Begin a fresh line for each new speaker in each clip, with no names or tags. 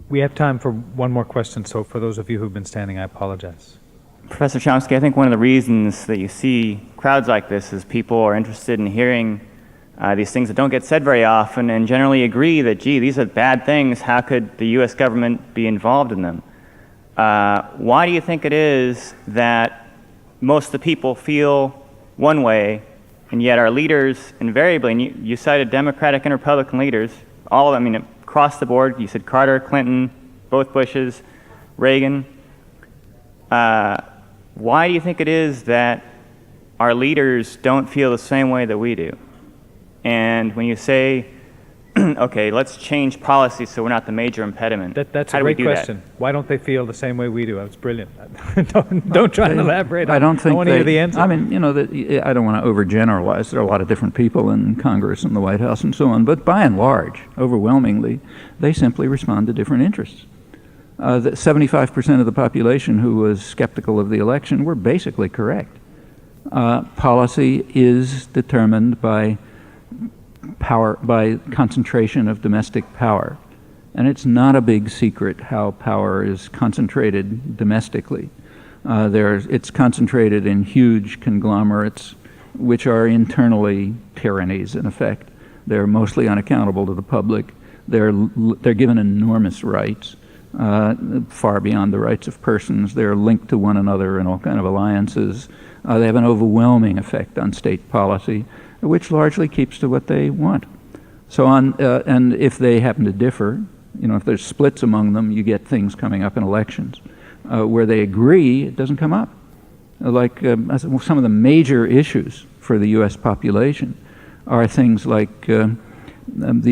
We have time for one more question, so for those of you who've been standing, I apologize.
Professor Chomsky, I think one of the reasons that you see crowds like this is people are interested in hearing these things that don't get said very often and generally agree that, gee, these are bad things. How could the U.S. government be involved in them? Why do you think it is that most of the people feel one way, and yet our leaders invariably, and you cited Democratic and Republican leaders, all of them, I mean, across the board, you said Carter, Clinton, both Bushes, Reagan. Why do you think it is that our leaders don't feel the same way that we do? And when you say, okay, let's change policy so we're not the major impediment,
That's
how
a
do we
great
do
question. Why don't they feel the same way we do? That's brilliant. don't try and elaborate.
I don't think
I want to hear the answer.
I mean, I don't want to overgeneralize. There are a lot of different people in Congress and the White House and so on, but by and large, overwhelmingly, they simply respond to different interests. 75% of the population who was skeptical of the election were basically correct. Policy is determined by concentration of domestic power. And it's not a big secret how power is concentrated domestically. It's concentrated in huge conglomerates, which are internally tyrannies, in effect. They're mostly unaccountable to the public. They're given enormous rights, far beyond the rights of persons. They're linked to one another in all kinds of alliances. They have an overwhelming effect on state policy, which largely keeps to what they want. So and if they happen to differ, if there's splits among them, you get things coming up in elections. Where they agree, it doesn't come up. Like some of the major issues for the U.S. population are things like the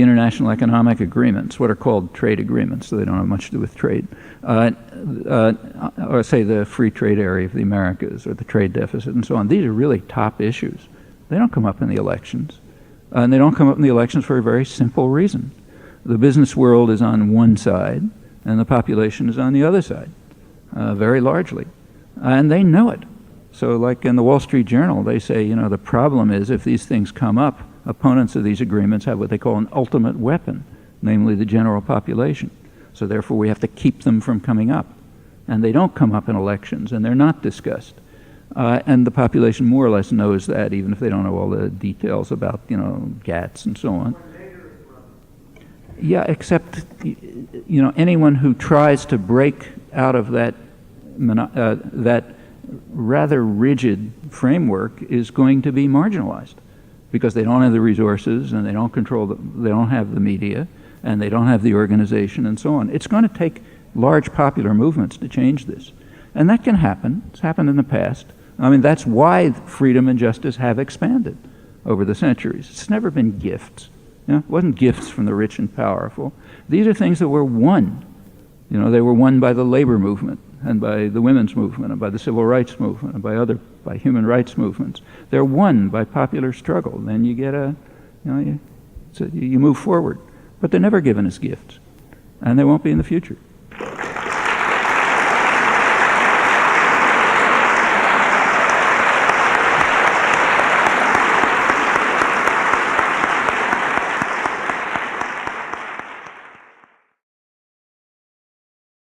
international economic agreements, what are called trade agreements, so they don't have much to do with trade, or say the free trade area of the Americas, or the trade deficit, and so on. These are really top issues. They don't come up in the elections. And they don't come up in the elections for a very simple reason. The business world is on one side, and the population is on the other side, very largely. And they know it. So like in the Wall Street Journal, they say, the problem is if these things come up, opponents of these agreements have what they call an ultimate weapon, namely the general population. So therefore we have to keep them from coming up. And they don't come up in elections, and they're not discussed. And the population more or less knows that, even if they don't know all the details about, GATS and so on. Yeah, except, anyone who tries to break out of that rather rigid framework is going to be marginalized, because they don't have the resources, and they don't they don't have the media, and they don't have the organization, and so on. It's going to take large popular movements to change this. And that can happen. It's happened in the past. I mean, that's why freedom and justice have expanded over the centuries. It's never been gifts. It wasn't gifts from the rich and powerful. These are things that were won. They were won by the labor movement, and by the women's movement, and by the civil rights movement, and by human rights movements. They're won by popular struggle. Then you get you move forward. But they're never given as gifts, and they won't be in the future.